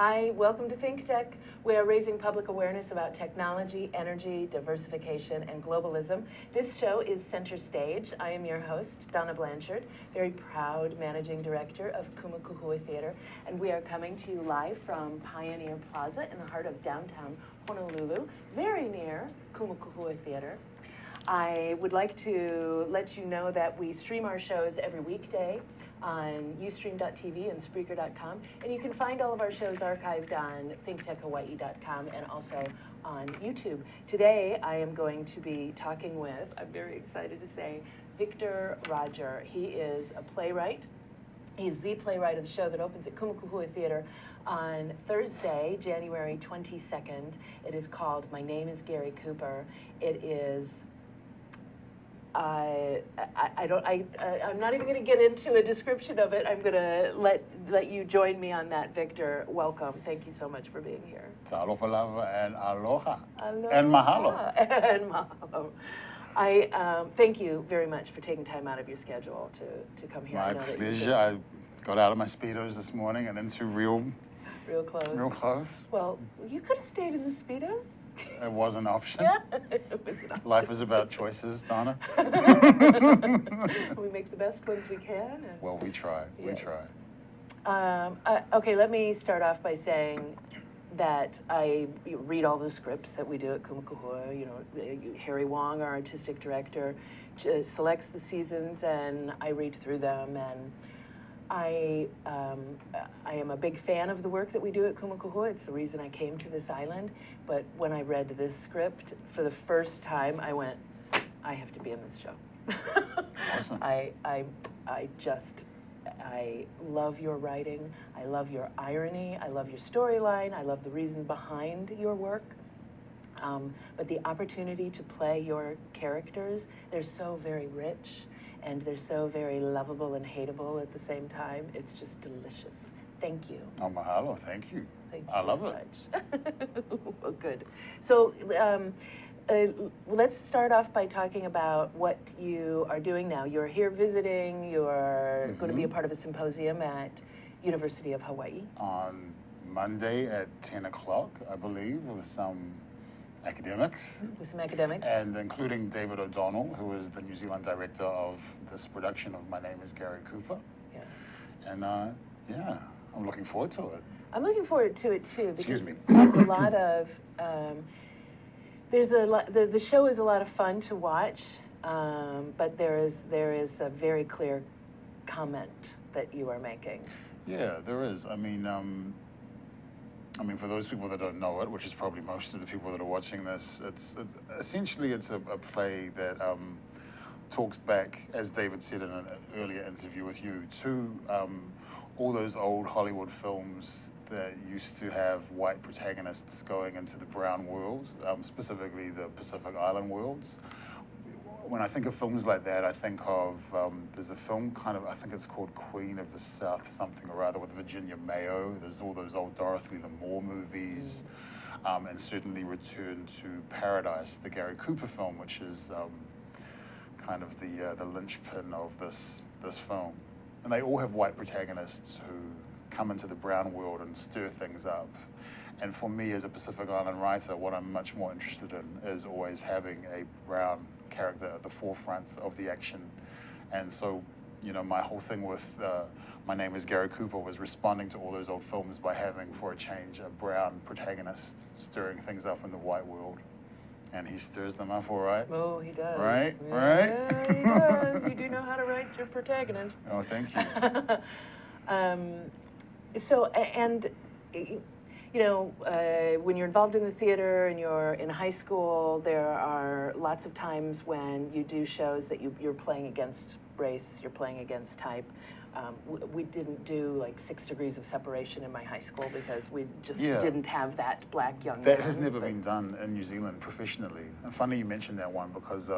Hi, welcome to ThinkTech. We are raising public awareness about technology, energy, diversification, and globalism. This show is Center Stage. I am your host, Donna Blanchard, very proud managing director of Kumukuhua Theater, and we are coming to you live from Pioneer Plaza in the heart of downtown Honolulu, very near Kumukuhua Theater. I would like to let you know that we stream our shows every weekday on ustream.tv and Spreaker.com, and you can find all of our shows archived on thinktechhawaii.com and also on YouTube. Today I am going to be talking with, I'm very excited to say, Victor Rodger. He is a playwright. He's the playwright of the show that opens at Kumukuhua Theater on Thursday, January 22nd. It is called My Name is Gary Cooper. It is I'm not even going to get into a description of it. I'm going to let you join me on that, Victor. Welcome. Thank you so much for being here. Talofa lava and aloha. Aloha. And mahalo. And mahalo. I thank you very much for taking time out of your schedule to come here. My pleasure. I got out of my Speedos this morning and into real clothes. Real clothes. Well, you could have stayed in the Speedos. It was an option. Yeah, it was an option. Life is about choices, Donna. We make the best ones we can. And well, we try. Yes. We try. Okay, let me start off by saying that I read all the scripts that we do at Kumukuhua. You know, Harry Wong, our artistic director, selects the seasons, and I read through them. And I am a big fan of the work that we do at Kumukuhua. It's the reason I came to this island. But when I read this script for the first time, I went, I have to be in this show. Awesome. I love your writing. I love your irony. I love your storyline. I love the reason behind your work. But the opportunity to play your characters, they're so very rich. And they're so very lovable and hateable at the same time. It's just delicious. Thank you. Oh, mahalo. Thank you. Thank you I love very it. much. Well, good. So let's start off by talking about what you are doing now. You're here visiting. You're going to be a part of a symposium at University of Hawaii. On Monday at 10 o'clock, I believe, with some academics. With some academics. And including David O'Donnell, who is the New Zealand director of this production of My Name is Gary Cooper. Yeah. And yeah, I'm looking forward to it. I'm looking forward to it too, because Excuse me. there's a lot of, the show is a lot of fun to watch, but there is a very clear comment that you are making. Yeah, there is. I mean, for those people that don't know it, which is probably most of the people that are watching this, it's essentially a play that talks back, as David said in an earlier interview with you, to all those old Hollywood films that used to have white protagonists going into the brown world, specifically the Pacific Island worlds. When I think of films like that, I think of, there's a film I think it's called Queen of the South something or other with Virginia Mayo. There's all those old Dorothy Lamour movies, and certainly Return to Paradise, the Gary Cooper film, which is kind of the linchpin of this film. And they all have white protagonists who come into the brown world and stir things up. And for me, as a Pacific Island writer, what I'm much more interested in is always having a brown character at the forefront of the action. And so, you know, my whole thing with My Name is Gary Cooper was responding to all those old films by having, for a change, a brown protagonist stirring things up in the white world. And he stirs them up all right. Oh, he does. Right? Yeah, Right? he does. You do know how to write your protagonists. Oh, thank you. So, and you know, when you're involved in the theater and you're in high school, there are lots of times when you do shows that you're playing against race, you're playing against type. We didn't do like 6 Degrees of Separation in my high school because we just didn't have that black young man. That has never been done in New Zealand professionally. And funny you mentioned that one because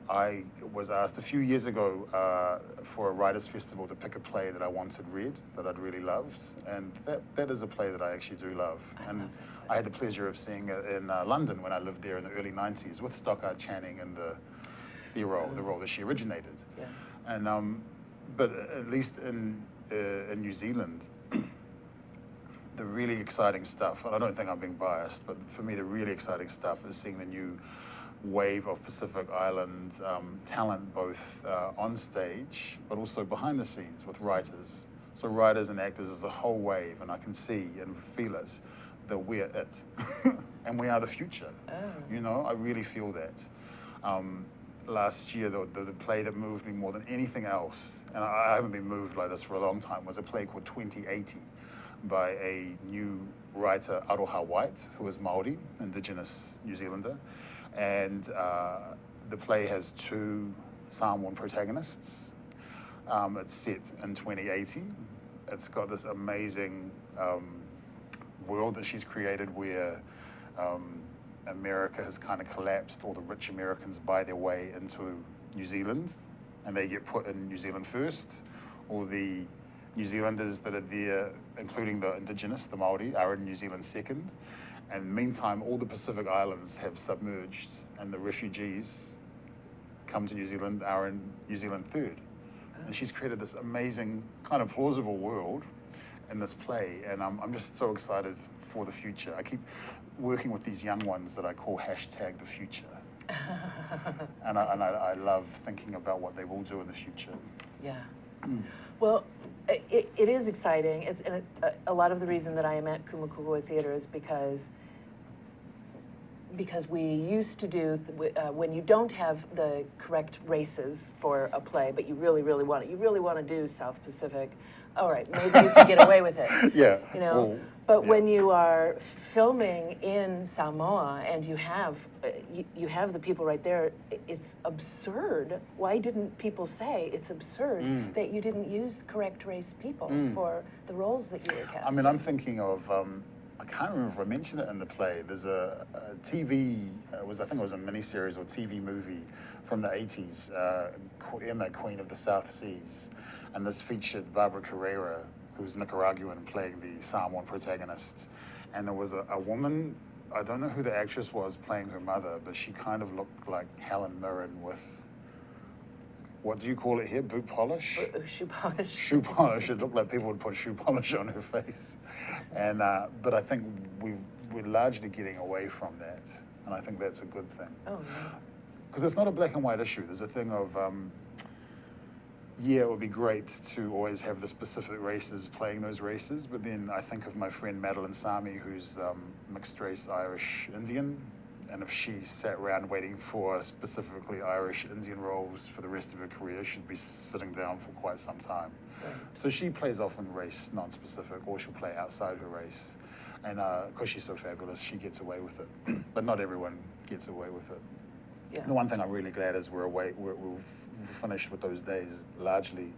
I was asked a few years ago for a writers' festival to pick a play that I wanted read, that I'd really loved, and that is a play that I actually do love. And I had the pleasure of seeing it in London when I lived there in the early 90s with Stockard Channing in the role that she originated. Yeah. And but at least in New Zealand, the really exciting stuff, and I don't think I'm being biased, but for me the really exciting stuff is seeing the new wave of Pacific Island talent, both on stage, but also behind the scenes with writers. So writers and actors is a whole wave, and I can see and feel it, that we're it. And we are the future. Oh. You know, I really feel that. Last year, the play that moved me more than anything else, and I haven't been moved like this for a long time, was a play called 2080 by a new writer, Aroha White, who is Māori, Indigenous New Zealander. And the play has two Samoan protagonists. It's set in 2080. It's got this amazing world that she's created where America has kind of collapsed. All the rich Americans buy their way into New Zealand, and they get put in New Zealand first. All the New Zealanders that are there, including the Indigenous, the Māori, are in New Zealand second. And meantime, all the Pacific Islands have submerged, and the refugees come to New Zealand, are in New Zealand third. And she's created this amazing, kind of plausible world in this play, and I'm just so excited for the future. I keep working with these young ones that I call #the future. and I love thinking about what they will do in the future. Yeah. Well, it is exciting. And a lot of the reason that I am at Kumakua Theater is because we used to do, when you don't have the correct races for a play, but you really want to do South Pacific, all right, maybe you can get away with it. Yeah. You know, but when you are filming in Samoa and you have the people right there, it's absurd. Why didn't people say it's absurd that you didn't use correct race people for the roles that you were casting? I mean, I'm thinking of, I can't remember if I mentioned it in the play. There's a TV, I think it was a miniseries or TV movie from the 80s, Emma, Queen of the South Seas. And this featured Barbara Carrera, who's Nicaraguan, playing the Samoan protagonist. And there was a woman, I don't know who the actress was, playing her mother, but she kind of looked like Helen Mirren with, what do you call it here, boot polish? Shoe polish. Shoe polish. It looked like people would put shoe polish on her face. And but I think we're largely getting away from that, and I think that's a good thing. Oh, no. Because it's not a black and white issue. There's a thing of, yeah, it would be great to always have the specific races playing those races, but then I think of my friend Madeline Sami, who's mixed race Irish Indian, and if she sat around waiting for specifically Irish Indian roles for the rest of her career, she'd be sitting down for quite some time. Right. So she plays often race non-specific, or she'll play outside her race. And because she's so fabulous, she gets away with it. But not everyone gets away with it. Yeah. The one thing I'm really glad is we're finished with those days, largely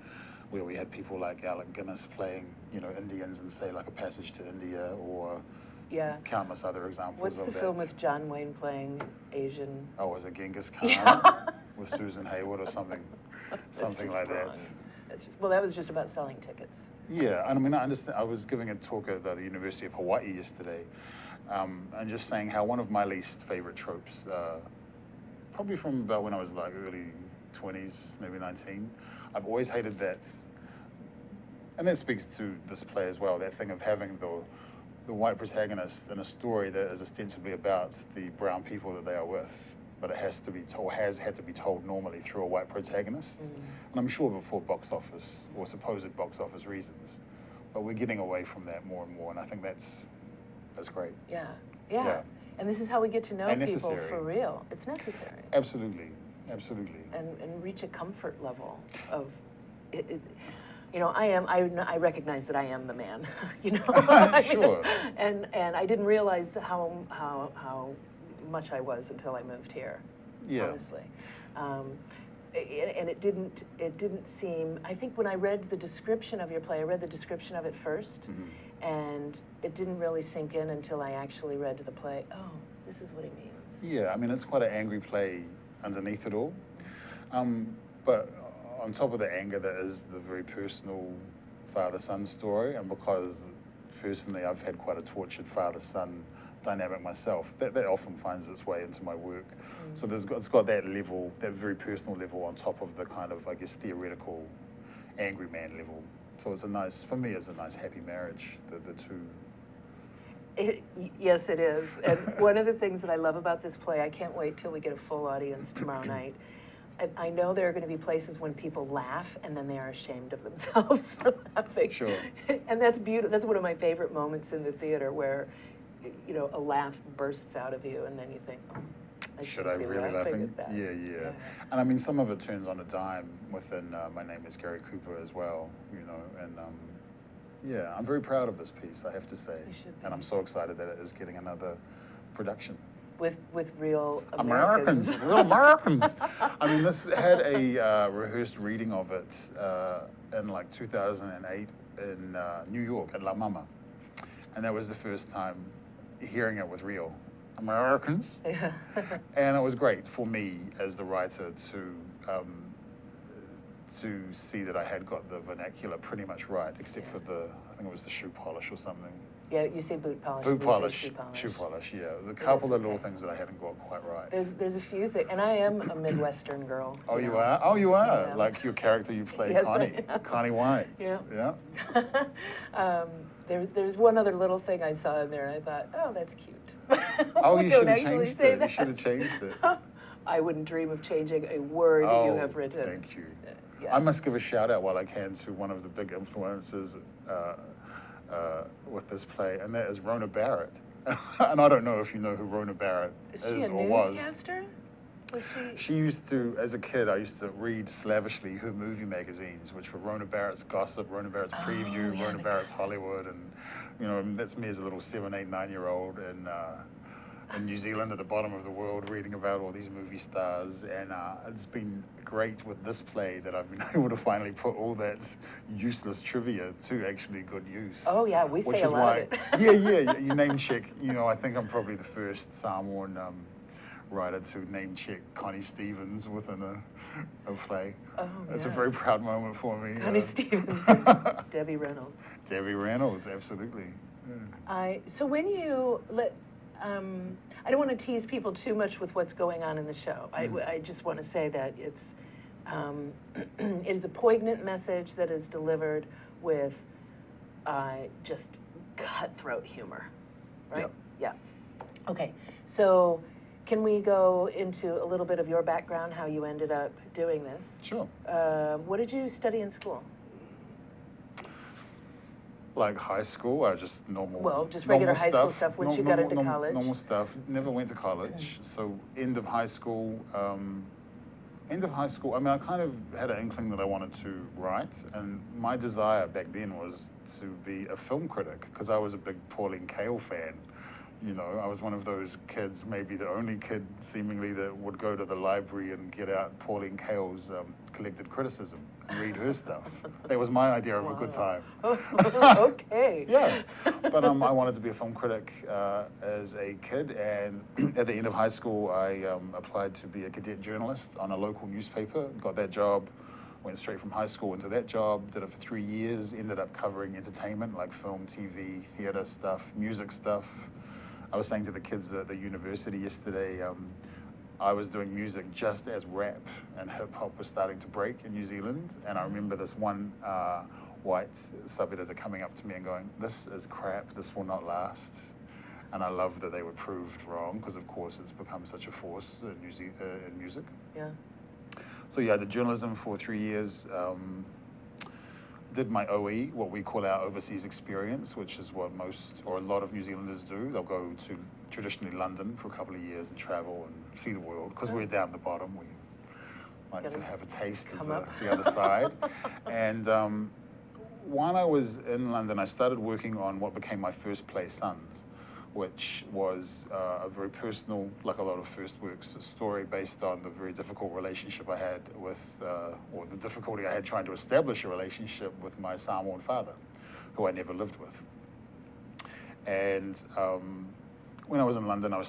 where we had people like Alec Guinness playing, you know, Indians in, say, like A Passage to India, or countless other examples What's of that. the film with John Wayne playing Asian? Oh, was it Genghis Khan with Susan Hayward or something, something like that? Well, that was just about selling tickets. Yeah, and I mean, I understand. I was giving a talk at the University of Hawaii yesterday, and just saying how one of my least favorite tropes, probably from about when I was like early 20s, maybe 19, I've always hated that, and that speaks to this play as well, that thing of having the white protagonist in a story that is ostensibly about the brown people that they are with, but it has to be told, has had to be told normally through a white protagonist. And I'm sure before box office, or supposed box office reasons, but we're getting away from that more and more, and I think that's great. Yeah. And this is how we get to know people for real. It's necessary. Absolutely. And reach a comfort level of it. You know, I recognize that I am the man, you know. Sure. And I didn't realize how much I was until I moved here. Yeah. Honestly. And it didn't seem, I think when I read the description of your play, I read the description of it first, and it didn't really sink in until I actually read the play. Oh, this is what he means. Yeah, I mean, it's quite an angry play underneath it all. But on top of the anger, that is the very personal father-son story, and because personally I've had quite a tortured father-son dynamic myself, that often finds its way into my work. So it's got that level, that very personal level on top of the kind of, I guess, theoretical angry man level. So it's for me it's a nice happy marriage, the two Yes, it is. And one of the things that I love about this play, I can't wait till we get a full audience tomorrow night. I know there are going to be places when people laugh and then they are ashamed of themselves for laughing. Sure. And that's beautiful. That's one of my favorite moments in the theater where, you know, a laugh bursts out of you and then you think, oh, Should I really laughing? At that. Yeah. And I mean, some of it turns on a dime within My Name is Gary Cooper as well, you know, and yeah, I'm very proud of this piece, I have to say. You should be. And I'm so excited that it is getting another production. With real Americans. Real Americans. I mean, this had a rehearsed reading of it in like 2008 in New York at La Mama. And that was the first time hearing it with real Americans. Yeah. And it was great for me as the writer to see that I had got the vernacular pretty much right, except for I think it was the shoe polish or something. Yeah, you say boot polish. Boot we polish, say shoe polish. shoe polish, yeah. There's a couple of little things that I hadn't got quite right. There's a few things, and I am a Midwestern girl. Oh, you know. are? Oh, you are? Yeah. Like your character you play, Yes, Connie. I am. Connie White. Yeah. Yeah. There's one other little thing I saw in there, and I thought, oh, that's cute. Oh, We you don't should have actually changed say it. You that. should have changed it. I wouldn't dream of changing a word you have written. Thank you. Yeah. I must give a shout out while I can to one of the big influences with this play, and that is Rona Barrett. And I don't know if you know who Rona Barrett Is she a or was. newscaster? Was she? She used to, as a kid, I used to read slavishly her movie magazines, which were Rona Barrett's Gossip, Rona Barrett's Preview, yeah, Rona the Barrett's Gossip. Hollywood, and you know, and that's me as a little 7, 8, 9-year-old in New Zealand at the bottom of the world, reading about all these movie stars. And it's been great with this play that I've been able to finally put all that useless trivia to actually good use. Oh yeah, we say a lot of it. Yeah, you name check. You know, I think I'm probably the first Samoan writer to name check Connie Stevens within a play. Oh, It's a yeah. very proud moment for me. Connie Stevens, Debbie Reynolds. Debbie Reynolds, absolutely. Yeah. So when you let, I don't want to tease people too much with what's going on in the show. I just want to say that it's, it is a poignant message that is delivered with just cutthroat humor, right? Yeah. Okay, so can we go into a little bit of your background, how you ended up doing this? Sure. What did you study in school? Like high school, just normal. Well, just regular normal high school stuff once you got into college? Normal stuff. Never went to college. So end of high school. I mean, I kind of had an inkling that I wanted to write, and my desire back then was to be a film critic because I was a big Pauline Kael fan. You know, I was one of those kids, maybe the only kid seemingly that would go to the library and get out Pauline Kael's collected criticism and read her stuff. That was my idea of a good time. Okay. Yeah, but I wanted to be a film critic as a kid, and at the end of high school, I applied to be a cadet journalist on a local newspaper, got that job, went straight from high school into that job, did it for 3 years, ended up covering entertainment like film, TV, theater stuff, music stuff. I was saying to the kids at the university yesterday, I was doing music just as rap and hip hop was starting to break in New Zealand. And I remember this one white sub-editor coming up to me and going, "This is crap, this will not last." And I love that they were proved wrong because of course it's become such a force in music. Yeah. So yeah, I did journalism for 3 years. Did my OE, what we call our overseas experience, which is what most or a lot of New Zealanders do. They'll go to traditionally London for a couple of years and travel and see the world because we're down the bottom. We like to have a taste of the other side. And while I was in London, I started working on what became my first play, Sons, which was a very personal, like a lot of first works, a story based on the very difficult relationship I had with, or the difficulty I had trying to establish a relationship with my Samoan father, who I never lived with. And when I was in London, I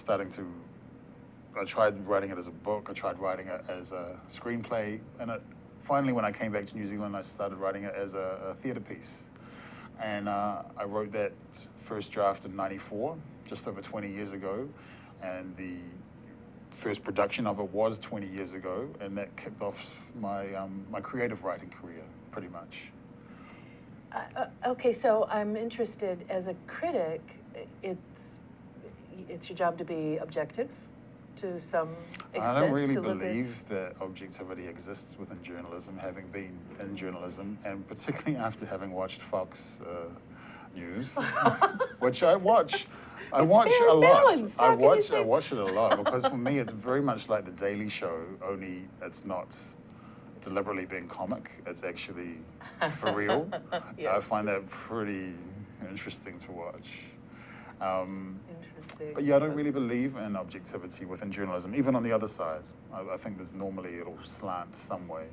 tried writing it as a book, I tried writing it as a screenplay, and finally when I came back to New Zealand, I started writing it as a theatre piece. And I wrote that first draft in '94, just over 20 years ago, and the first production of it was 20 years ago, and that kicked off my my creative writing career, pretty much. Okay, so I'm interested as a critic. it's your job to be objective to some extent. I don't really to look believe that objectivity exists within journalism, having been in journalism, and particularly after having watched Fox News, which I watch. I watch a lot. I watch it a lot because for me it's very much like the Daily Show, only it's not deliberately being comic. It's actually for real. Yes. I find that pretty interesting to watch. Interesting. But yeah, I don't really believe in objectivity within journalism, even on the other side. I think there's normally it'll slant some way.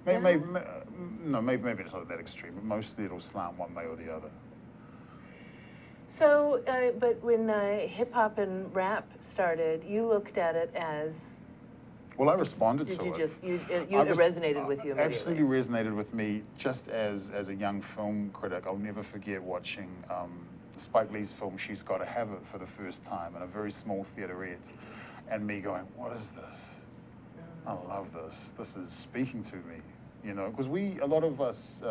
Maybe it's not that extreme, but mostly it'll slant one way or the other. So, but when hip hop and rap started, you looked at it as. Well, I responded to it. It resonated with you immediately? Absolutely resonated with me. Just as a young film critic, I'll never forget watching Spike Lee's film "She's Gotta Have It" for the first time in a very small theaterette, and me going, "What is this? I love this. This is speaking to me." You know, because a lot of us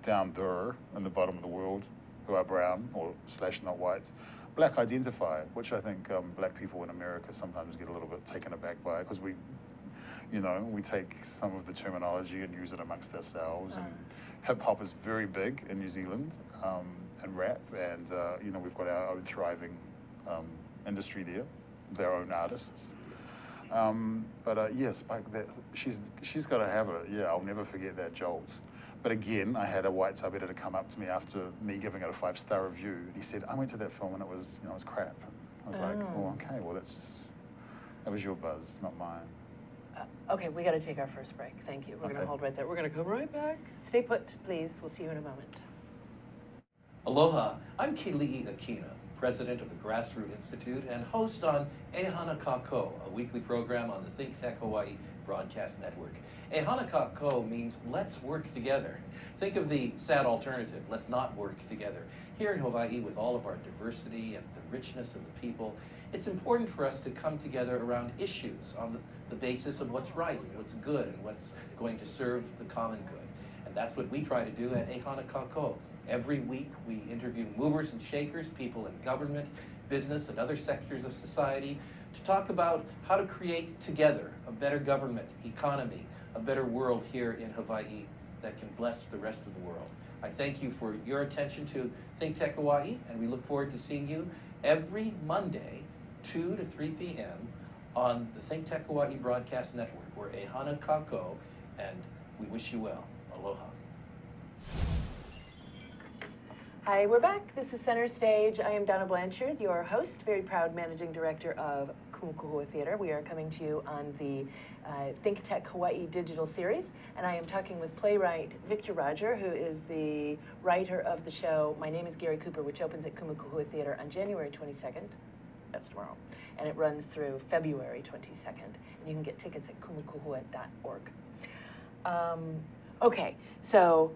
down there in the bottom of the world, who are brown or / not whites, black identify, which I think black people in America sometimes get a little bit taken aback by, because we take some of the terminology and use it amongst ourselves. And hip hop is very big in New Zealand, and rap, and we've got our own thriving industry there, their own artists. Spike, she's got to have it. Yeah, I'll never forget that jolt. But again, I had a white sub editor come up to me after me giving it a 5-star review. He said, "I went to that film and it was crap." I was like, "Oh, okay. Well, that was your buzz, not mine." Okay, we got to take our first break. Thank you. We're going to hold right there. We're going to come right back. Stay put, please. We'll see you in a moment. Aloha, I'm Kili'i Akina, president of the Grassroot Institute and host on Ehana Kako, a weekly program on the ThinkTech Hawaii broadcast network. Ehana Kako means let's work together. Think of the sad alternative, let's not work together. Here in Hawaii, with all of our diversity and the richness of the people, it's important for us to come together around issues on the basis of what's right and what's good and what's going to serve the common good. And that's what we try to do at Ehana Kako. Every week we interview movers and shakers, people in government, business, and other sectors of society to talk about how to create together a better government, economy, a better world here in Hawaii that can bless the rest of the world. I thank you for your attention to ThinkTech Hawaii, and we look forward to seeing you every Monday, 2 to 3 p.m. on the ThinkTech Hawaii Broadcast Network. We're Ehana Kako, and we wish you well. Aloha. Hi, we're back. This is Center Stage. I am Donna Blanchard, your host, very proud managing director of Kumukuhua Theater. We are coming to you on the ThinkTech Hawaii digital series, and I am talking with playwright Victor Rodger, who is the writer of the show My Name is Gary Cooper, which opens at Kumukuhua Theater on January 22nd. That's tomorrow. And it runs through February 22nd. And you can get tickets at kumukuhua.org. Okay, so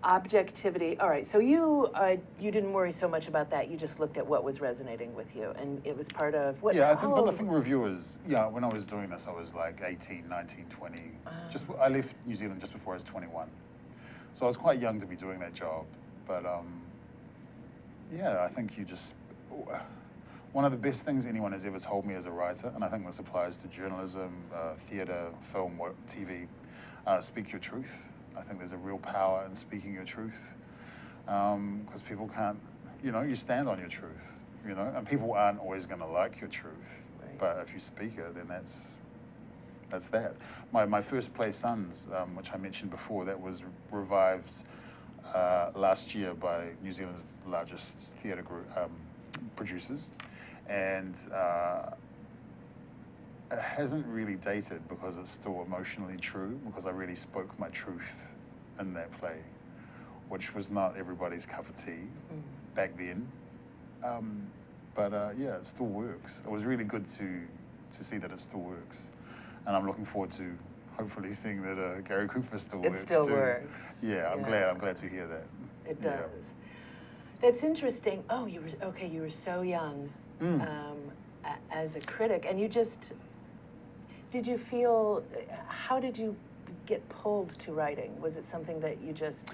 objectivity. All right, so you didn't worry so much about that. You just looked at what was resonating with you, and it was part of what. Yeah, I think reviewers. Yeah, when I was doing this, I was like 18, 19, 20. I left New Zealand just before I was 21, so I was quite young to be doing that job. But I think you just. One of the best things anyone has ever told me as a writer, and I think this applies to journalism, theatre, film, TV, speak your truth. I think there's a real power in speaking your truth, because people can't, you stand on your truth, and people aren't always going to like your truth, right. But if you speak it, then that's that. My first play, Sons, which I mentioned before, that was revived last year by New Zealand's largest theatre group producers, and it hasn't really dated because it's still emotionally true, because I really spoke my truth in that play, which was not everybody's cup of tea back then. It still works. It was really good to see that it still works. And I'm looking forward to hopefully seeing that Gary Cooper still works. It still too. works. Yeah, I'm glad to hear that. It does. That's interesting. Oh, you were so young as a critic, and did you feel, how did you get pulled to writing? Was it something that you just...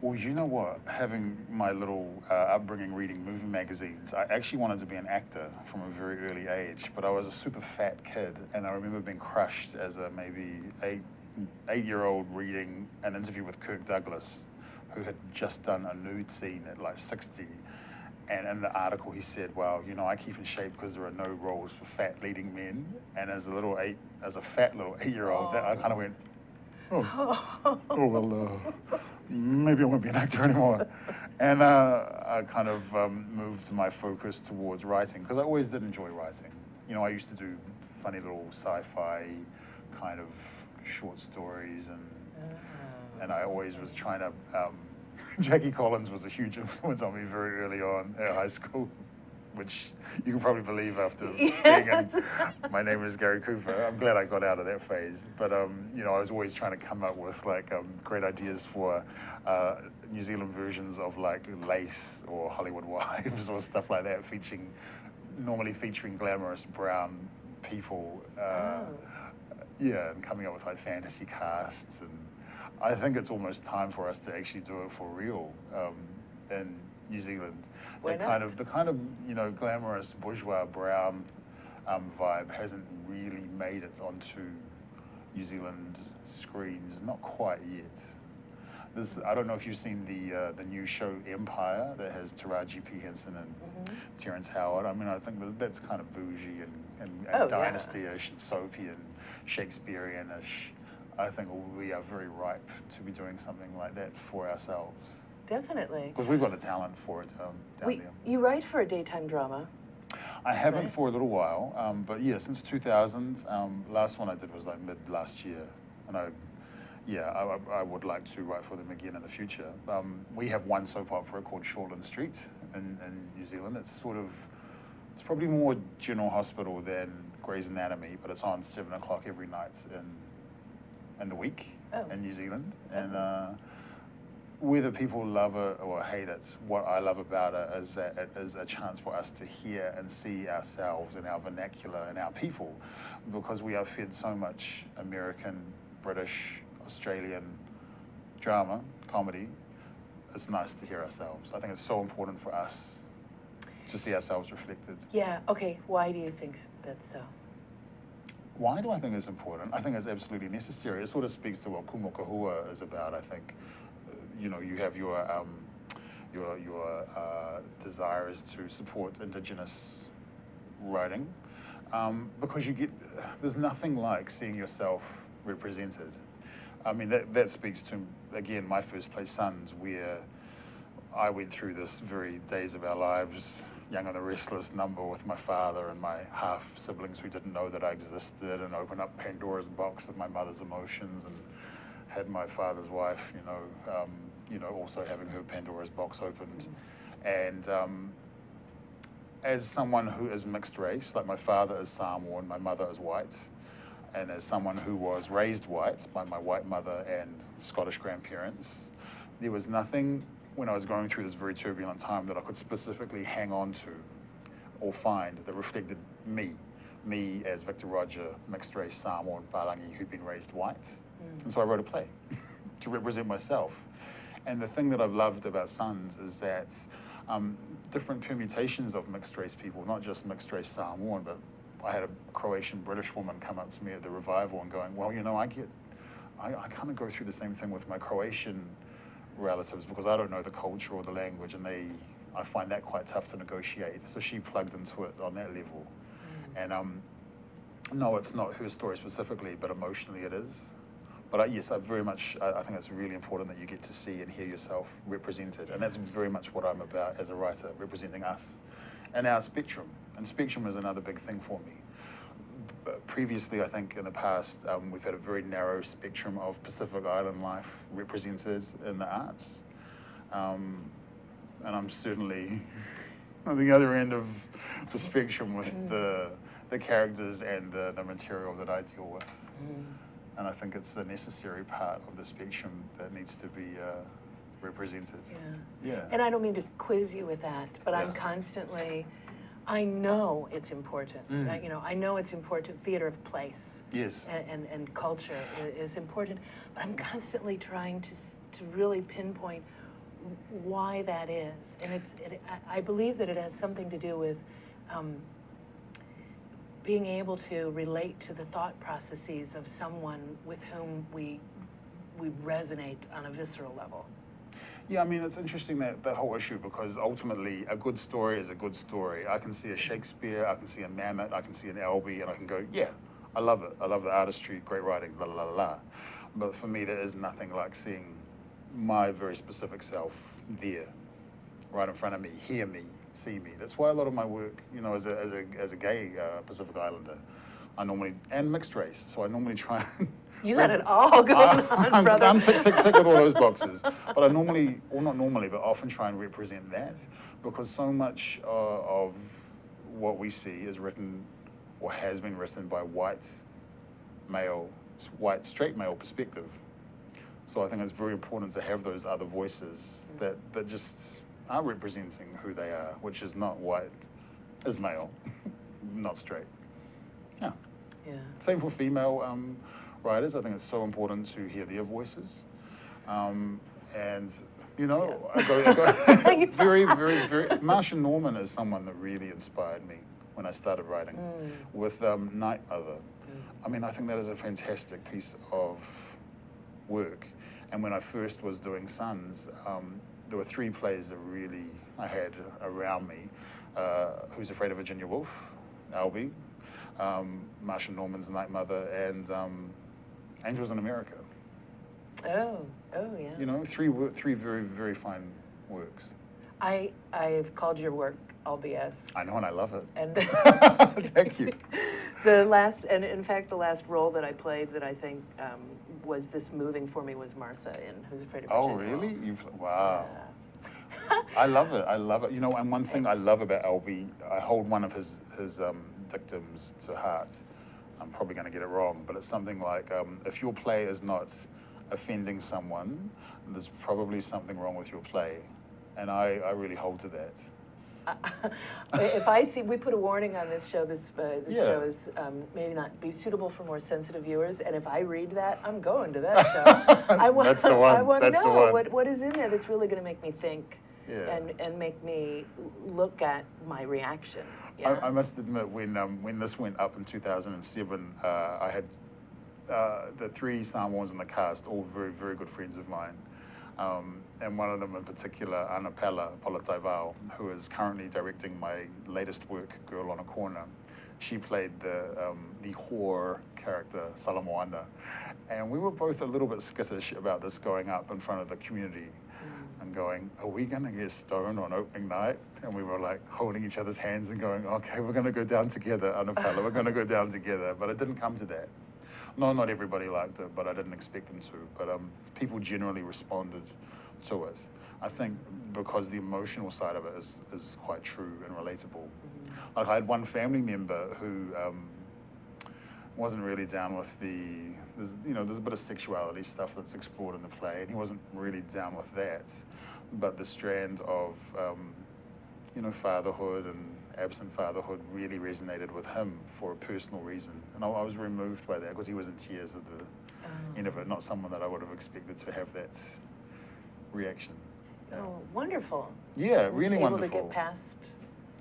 Well, you know what? Having my little upbringing reading movie magazines, I actually wanted to be an actor from a very early age, but I was a super fat kid, and I remember being crushed as a maybe eight-year-old reading an interview with Kirk Douglas, who had just done a nude scene at like 60. And in the article, he said, "Well, you know, I keep in shape because there are no roles for fat leading men." And as a fat little 8-year-old, that I kind of went, well, maybe I won't be an actor anymore. And I kind of moved my focus towards writing because I always did enjoy writing. You know, I used to do funny little sci-fi kind of short stories, and I always was trying to. Jackie Collins was a huge influence on me very early on at high school, which you can probably believe after being in My Name is Gary Cooper. I'm glad I got out of that phase. But, you know, I was always trying to come up with, like, great ideas for New Zealand versions of, like, Lace or Hollywood Wives or stuff like that, normally featuring glamorous brown people. Yeah, and coming up with, like, fantasy casts. And I think it's almost time for us to actually do it for real in New Zealand. Why The kind of you know, glamorous bourgeois brown vibe hasn't really made it onto New Zealand screens, not quite yet. I don't know if you've seen the new show Empire that has Taraji P. Henson and Terrence Howard. I mean, I think that's kind of bougie and dynasty-ish and soapy and Shakespearean-ish. I think we are very ripe to be doing something like that for ourselves. Definitely. Because we've got the talent for it down there. You write for a daytime drama. I haven't for a little while, but yeah, since 2000. Last one I did was like mid last year, and I would like to write for them again in the future. We have one soap opera called Shortland Street in New Zealand. It's it's probably more General Hospital than Grey's Anatomy, but it's on 7 o'clock every night in the week in New Zealand. And whether people love it or hate it, what I love about it is that it is a chance for us to hear and see ourselves and our vernacular and our people, because we are fed so much American, British, Australian drama, comedy. It's nice to hear ourselves. I think it's so important for us to see ourselves reflected. Yeah, okay, why do you think that's so? Why do I think it's important? I think it's absolutely necessary. It sort of speaks to what Kumo Kahua is about, I think. You know, you have your desire is to support Indigenous writing, because there's nothing like seeing yourself represented. I mean, that speaks to, again, my first play, Sons, where I went through this very Days of Our Lives, Young and the Restless number with my father and my half siblings who didn't know that I existed, and opened up Pandora's box of my mother's emotions, and had my father's wife, also having her Pandora's box opened. And as someone who is mixed race, like my father is Samoan, my mother is white, and as someone who was raised white by my white mother and Scottish grandparents, there was nothing when I was going through this very turbulent time that I could specifically hang on to or find that reflected me as Victor Rodger, mixed race Samoan Palangi who'd been raised white. And so I wrote a play to represent myself. And the thing that I've loved about Sons is that different permutations of mixed race people, not just mixed race Samoan, but I had a Croatian British woman come up to me at the revival and going, well, you know, I kind of go through the same thing with my Croatian relatives because I don't know the culture or the language, and I find that quite tough to negotiate. So she plugged into it on that level. And no, it's not her story specifically, but emotionally it is. But yes, I think it's really important that you get to see and hear yourself represented. And that's very much what I'm about as a writer, representing us and our spectrum. And spectrum is another big thing for me. Previously, I think in the past, we've had a very narrow spectrum of Pacific Island life represented in the arts. And I'm certainly on the other end of the spectrum with the characters and the material that I deal with. And I think it's a necessary part of the spectrum that needs to be represented. Yeah. And I don't mean to quiz you with that, but I'm constantly, I know it's important. I know it's important. Theater of place. Yes. And culture is important. But I'm constantly trying to really pinpoint why that is. And I believe that it has something to do with being able to relate to the thought processes of someone with whom we resonate on a visceral level. Yeah, I mean, it's interesting that whole issue, because ultimately a good story is a good story. I can see a Shakespeare, I can see a Mamet, I can see an Albee, and I can go, yeah, I love it. I love the artistry, great writing, la la la la. But for me, there is nothing like seeing my very specific self there, right in front of me, hear me, see me. That's why a lot of my work, you know, as a gay Pacific Islander, I normally, and mixed race, so I normally try and You got it all going on, brother. I'm tick with all those boxes. But I normally, or not normally, but often try and represent that, because so much of what we see is written or has been written by white straight male perspective. So I think it's very important to have those other voices that just are representing who they are, which is not white, is male, not straight. Yeah. Yeah. Same for female writers. I think it's so important to hear their voices. And, you know, I go very, very, very, Marsha Norman is someone that really inspired me when I started writing with Night Mother. I mean, I think that is a fantastic piece of work. And when I first was doing Sons, there were 3 plays that really I had around me. Who's Afraid of Virginia Woolf, Albee, Marsha Norman's Night Mother, and Angels in America. Oh, yeah. You know, 3 very, very fine works. I've called your work all BS. I know, and I love it. And Thank you. The last role that I played that I think was this moving for me was Martha in Who's Afraid of Virginia Oh, really? Woolf. Wow. Yeah. I love it. I love it. You know, and one thing I love about Albee, I hold one of his dictums to heart. I'm probably going to get it wrong, but it's something like, if your play is not offending someone, there's probably something wrong with your play. And I really hold to that. If I see, we put a warning on this show. This Yeah. show is maybe not be suitable for more sensitive viewers. And if I read that, I'm going to that show. I want, That's the one. I want to That's the know one. what is in there that's really going to make me think Yeah. and make me look at my reaction. Yeah? I must admit, when this went up in 2007, I had the 3 Samoans in the cast, all very, very good friends of mine. And one of them in particular, Ana Polataivao, who is currently directing my latest work, Girl on a Corner. She played the whore character, Salamoana. And we were both a little bit skittish about this going up in front of the community and going, are we going to get stoned on opening night? And we were like holding each other's hands and going, okay, we're going to go down together, Ana Pala, we're going to go down together. But it didn't come to that. No, not everybody liked it, but I didn't expect them to. But people generally responded to it. I think because the emotional side of it is quite true and relatable. Like I had one family member who wasn't really down with there's a bit of sexuality stuff that's explored in the play, and he wasn't really down with that. But the strand of, fatherhood and absent fatherhood really resonated with him for a personal reason. And I was removed by that because he was in tears at the end of it, not someone that I would have expected to have that reaction. Yeah. Oh, wonderful. Yeah, Was really able wonderful. to get past.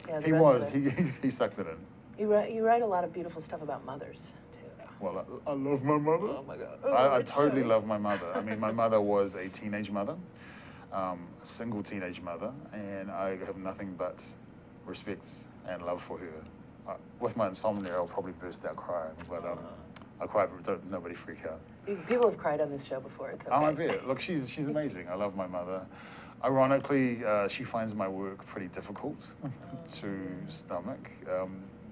Yeah, the He rest was. of it. He sucked it in. You write a lot of beautiful stuff about mothers too. Well, I love my mother. Oh my God. I totally love my mother. I mean, my mother was a teenage mother, a single teenage mother, and I have nothing but respect and love for her. With my insomnia, I'll probably burst out crying, but I cry for nobody freak out. People have cried on this show before. It's okay. Oh, I bet. Look, she's amazing. I love my mother. Ironically, she finds my work pretty difficult to stomach,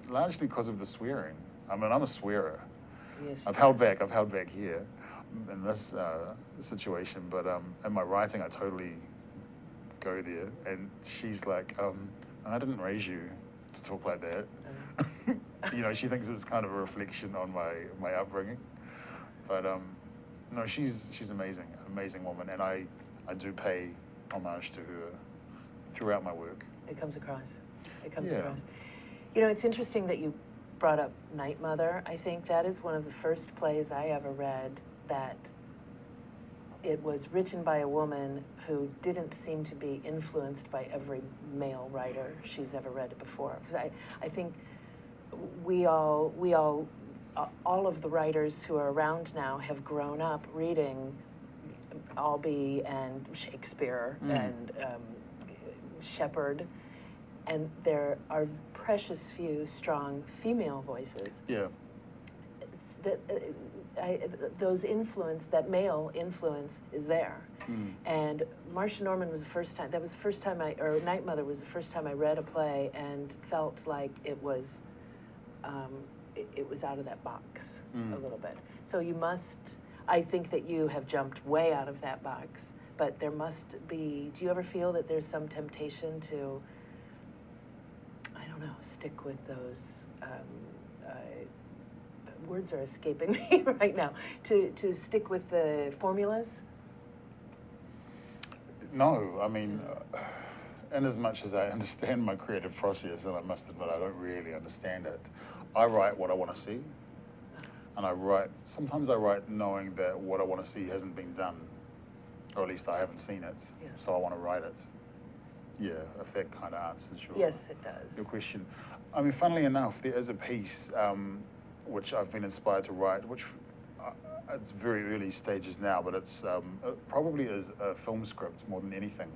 largely because of the swearing. I mean, I'm a swearer. Yes, I've held back here in this situation, but in my writing, I totally go there. And she's like, I didn't raise you to talk like that. She thinks it's kind of a reflection on my upbringing. But no, she's amazing, amazing woman, and I do pay homage to her throughout my work. It comes across. It comes Yeah. across. It's interesting that you brought up Night Mother. I think that is one of the first plays I ever read that it was written by a woman who didn't seem to be influenced by every male writer she's ever read before. Because I think all of the writers who are around now have grown up reading Albee and Shakespeare and Shepard, and there are precious few strong female voices. Yeah. That male influence is there. And Marcia Norman was the first time, or Night Mother was the first time I read a play and felt like it was out of that box a little bit. So I think that you have jumped way out of that box, but there must be, do you ever feel that there's some temptation to, I don't know, stick with those, words are escaping me right now, to stick with the formulas? No, I mean, in as much as I understand my creative process, and I must admit I don't really understand it, I write what I want to see. And sometimes I write knowing that what I want to see hasn't been done, or at least I haven't seen it, so I want to write it. Yeah, if that kind of answers your question. I mean, funnily enough, there is a piece which I've been inspired to write, which it's very early stages now, but it probably is a film script more than anything.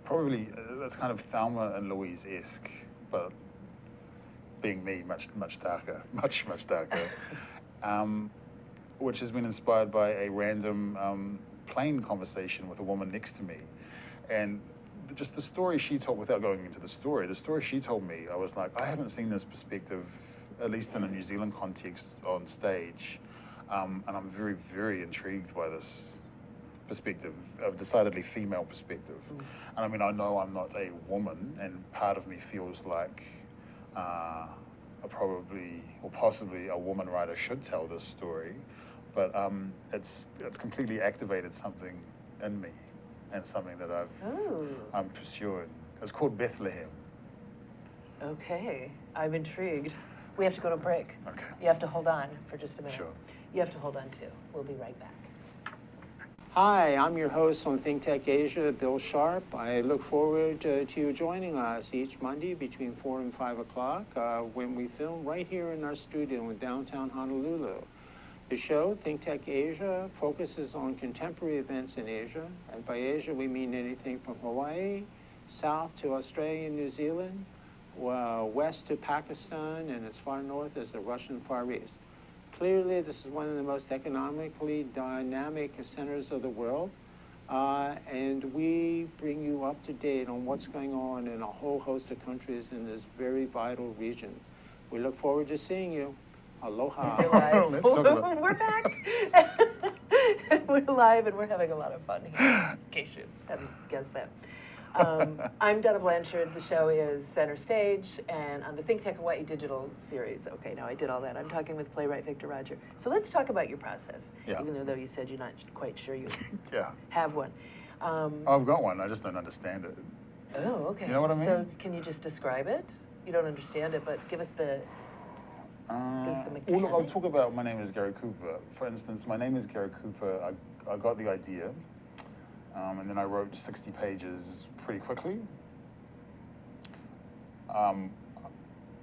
Probably, it's kind of Thelma and Louise-esque, but being me, much darker, much darker, which has been inspired by a random plane conversation with a woman next to me. And just the story she told, without going into the story she told me, I was like, I haven't seen this perspective, at least in a New Zealand context on stage. And I'm very, very intrigued by this perspective, a decidedly female perspective. And I mean, I know I'm not a woman, and part of me feels like probably or possibly a woman writer should tell this story, but it's completely activated something in me, and something that I'm pursuing. It's called Bethlehem. Okay, I'm intrigued. We have to go to break. Okay. You have to hold on for just a minute. Sure. You have to hold on too. We'll be right back. Hi, I'm your host on ThinkTech Asia, Bill Sharp. I look forward to you joining us each Monday between 4 and 5 o'clock when we film right here in our studio in downtown Honolulu. The show, ThinkTech Asia, focuses on contemporary events in Asia. And by Asia, we mean anything from Hawaii, south to Australia and New Zealand, west to Pakistan, and as far north as the Russian Far East. Clearly, this is one of the most economically dynamic centers of the world, and we bring you up to date on what's going on in a whole host of countries in this very vital region. We look forward to seeing you. Aloha. Let's talk about We're back. We're live, and we're having a lot of fun here, in case you hadn't guessed that. I'm Donna Blanchard. The show is Center Stage, and on the ThinkTech Hawaii digital series. Okay, now I did all that. I'm talking with Playwright Victor Rodger. So let's talk about your process, even though you said you're not quite sure you have one. I've got one, I just don't understand it. Oh, okay. You know what I mean? So can you just describe it? You don't understand it, but give us the mechanics. Well, look, I'll talk about my name is Gary Cooper. For instance, my name is Gary Cooper. I got the idea, and then I wrote 60 pages pretty quickly. I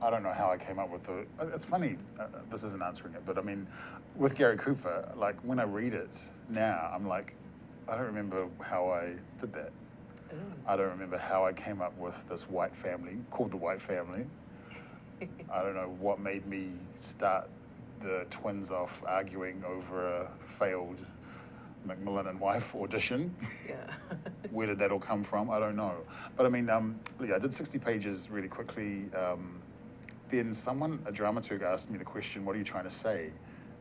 don't know how I came up with it's funny, this isn't answering it, but I mean, with Gary Cooper, like when I read it now, I'm like, I don't remember how I did that. I don't remember how I came up with this white family, called the White Family. I don't know what made me start the twins off arguing over a failed Macmillan and Wife audition. Yeah. Where did that all come from? I don't know. But I mean, I did 60 pages really quickly. Then a dramaturg asked me the question, what are you trying to say?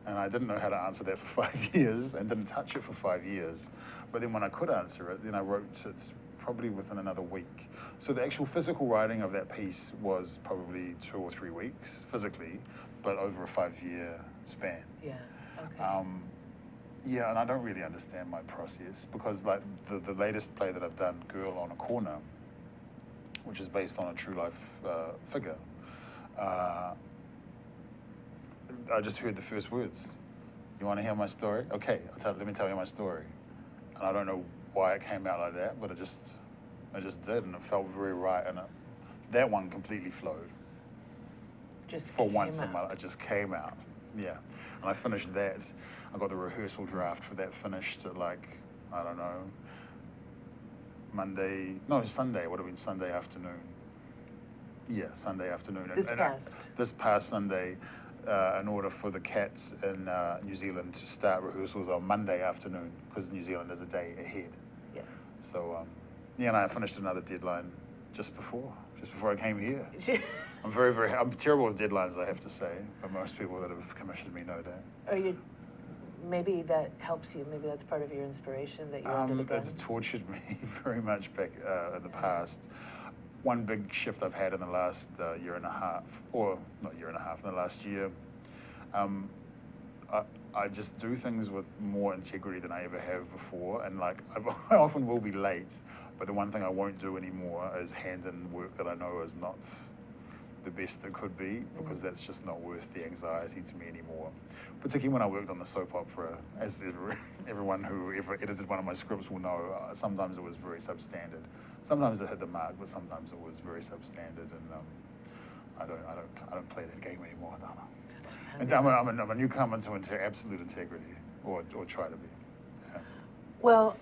And I didn't know how to answer that for 5 years and didn't touch it for 5 years. But then when I could answer it, then I wrote it probably within another week. So the actual physical writing of that piece was probably 2 or 3 weeks physically, but over a 5-year span. Yeah, okay. Yeah, and I don't really understand my process because like the latest play that I've done, Girl on a Corner, which is based on a true life figure, I just heard the first words You want to hear my story? Okay, let me tell you my story. And I don't know why it came out like that, but it just did, and it felt very right, and that one completely flowed. Just For came once in out. my life, it just came out. Yeah, and I finished that. I got the rehearsal draft for that finished at like, I don't know, Sunday. It would have been Sunday afternoon. Yeah, Sunday afternoon. This past Sunday, in order for the cats in New Zealand to start rehearsals on Monday afternoon, because New Zealand is a day ahead. Yeah. So, and I finished another deadline just before I came here. I'm terrible with deadlines, I have to say, but most people that have commissioned me know that. Maybe that helps you. Maybe that's part of your inspiration that you're under the gun. It's tortured me very much back in the past. One big shift I've had in the last year and a half, or not year and a half, in the last year, I just do things with more integrity than I ever have before, and like I often will be late, but the one thing I won't do anymore is hand in work that I know is not the best it could be, because that's just not worth the anxiety to me anymore. Particularly when I worked on the soap opera, as everyone who ever edited one of my scripts will know, sometimes it was very substandard. Sometimes it hit the mark, but sometimes it was very substandard, and I don't play that game anymore, Donna. That's And fabulous. I'm a newcomer to absolute integrity, or try to be. Yeah. Well,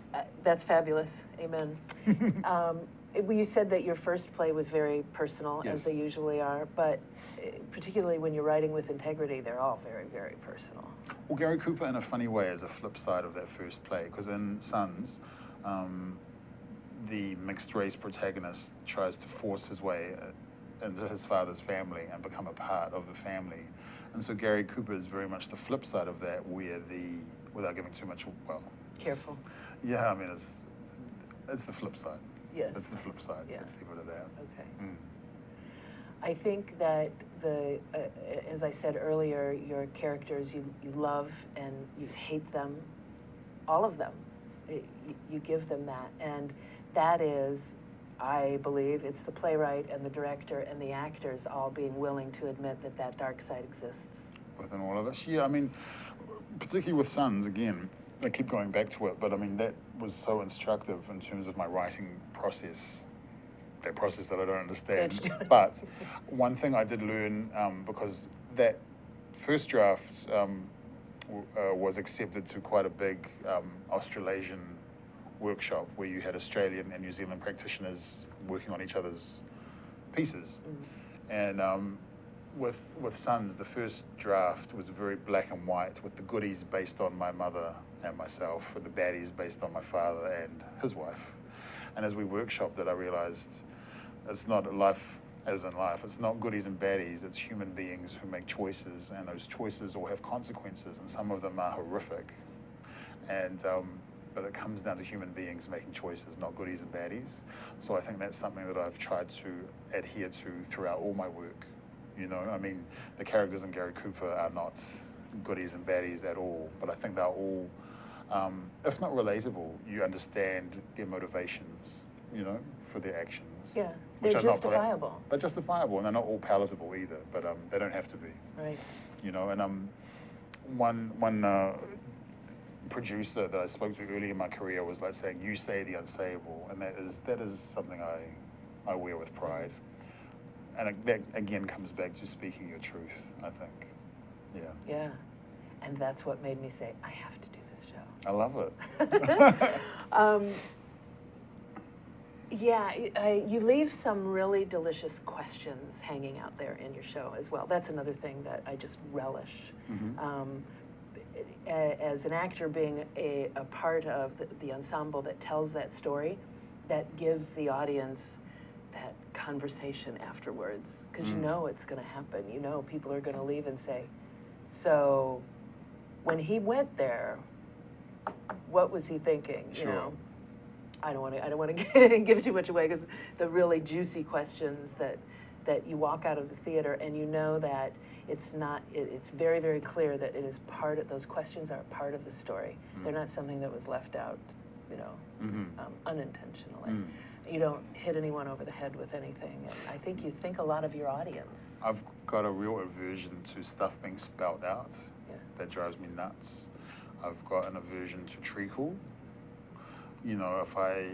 that's fabulous. Amen. You said that your first play was very personal, as Yes. they usually are, but particularly when you're writing with integrity, they're all very, very personal. Well, Gary Cooper, in a funny way, is a flip side of that first play, because in Sons, the mixed-race protagonist tries to force his way into his father's family and become a part of the family. And so Gary Cooper is very much the flip side of that, where without giving too much, Careful. Yeah, I mean, it's the flip side. Yes. It's the flip side. Yeah. Let's leave it at that. Okay. Mm. I think that as I said earlier, your characters, you love and you hate them, all of them. You give them that, and that is, I believe, it's the playwright and the director and the actors all being willing to admit that that dark side exists. Within all of us, yeah. I mean, particularly with Sons, again, I keep going back to it, but I mean, that was so instructive in terms of my writing process, that process that I don't understand. But one thing I did learn, because that first draft was accepted to quite a big Australasian workshop where you had Australian and New Zealand practitioners working on each other's pieces. And with Sons, the first draft was very black and white, with the goodies based on my mother and myself, and the baddies based on my father and his wife. And as we workshopped it, I realized it's not life as in life. It's not goodies and baddies. It's human beings who make choices, and those choices all have consequences, and some of them are horrific. And but it comes down to human beings making choices, not goodies and baddies. So I think that's something that I've tried to adhere to throughout all my work. You know, I mean, the characters in Gary Cooper are not goodies and baddies at all, but I think they're all, if not relatable, you understand their motivations, you know, for their actions. Yeah, which they're are not justifiable. They're justifiable, and they're not all palatable either, but they don't have to be. Right. You know, and one producer that I spoke to early in my career was like saying, "You say the unsayable," and that is something I wear with pride. And that again comes back to speaking your truth, I think. Yeah. Yeah, and that's what made me say, I have to do this show. I love it. You leave some really delicious questions hanging out there in your show as well. That's another thing that I just relish. Mm-hmm. As an actor, being a part of the ensemble that tells that story, that gives the audience that conversation afterwards, because you know it's going to happen. You know people are going to leave and say, so when he went there, what was he thinking? Sure. You know, I don't want to give too much away, because the really juicy questions that you walk out of the theater and you know that it's not. It's very, very clear that it is part of those questions are part of the story. They're not something that was left out, you know, unintentionally. You don't hit anyone over the head with anything. And I think you think a lot of your audience. I've got a real aversion to stuff being spelled out. Yeah. That drives me nuts. I've got an aversion to treacle. You know, if I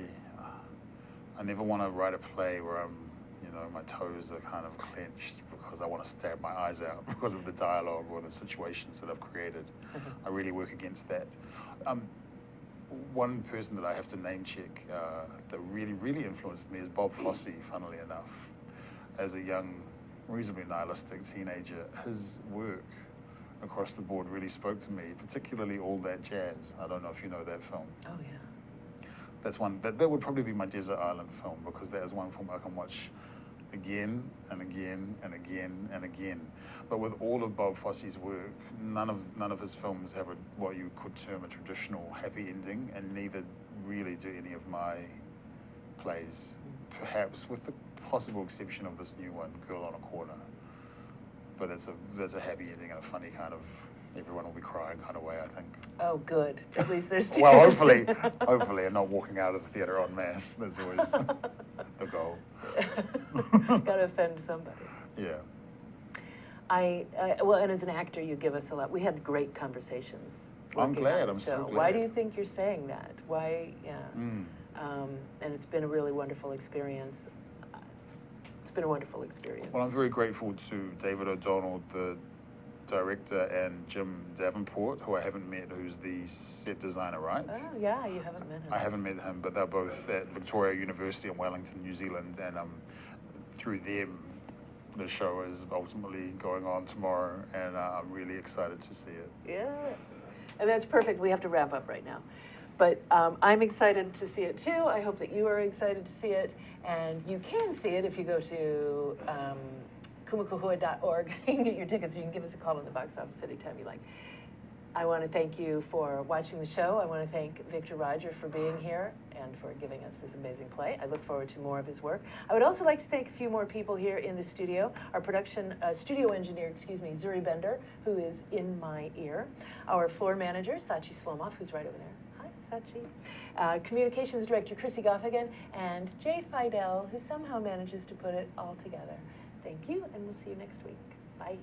never want to write a play where my toes are kind of clenched because I want to stab my eyes out because of the dialogue or the situations that I've created. I really work against that. One person that I have to name check that really, really influenced me is Bob Fosse, funnily enough. As a young, reasonably nihilistic teenager, his work across the board really spoke to me, particularly All That Jazz. I don't know if you know that film. Oh, yeah. That's one, that would probably be my desert island film, because that is one film I can watch again and again and again and again. But with all of Bob Fosse's work, none of his films have what you could term a traditional happy ending, and neither really do any of my plays. Perhaps with the possible exception of this new one, Girl on a Corner. But that's a happy ending in a funny kind of, everyone will be crying kind of way, I think. Oh, good. At least there's tears. Well, hopefully, and not walking out of the theater en masse. That's always the goal. Got to offend somebody. Yeah. Well, and as an actor, you give us a lot. We had great conversations. I'm working glad. on the I'm show. so glad. Why do you think you're saying that? Why? Yeah. Mm. And it's been a really wonderful experience. It's been a wonderful experience. Well, I'm very grateful to David O'Donnell, the director, and Jim Davenport, who I haven't met, who's the set designer, right? Oh, yeah, you haven't met him. I haven't met him, but they're both at Victoria University in Wellington, New Zealand, and through them, the show is ultimately going on tomorrow, and I'm really excited to see it. Yeah, and that's perfect. We have to wrap up right now. But I'm excited to see it too. I hope that you are excited to see it, and you can see it if you go to kumakuhua.org. You can get your tickets, or you can give us a call in the box office anytime you like. I want to thank you for watching the show. I want to thank Victor Rodger for being here and for giving us this amazing play. I look forward to more of his work. I would also like to thank a few more people here in the studio. Our studio engineer, Zuri Bender, who is in my ear. Our floor manager, Sachi Slomov, who's right over there. Hi, Sachi. Communications director, Chrissy Goffigan, and Jay Fidel, who somehow manages to put it all together. Thank you, and we'll see you next week. Bye.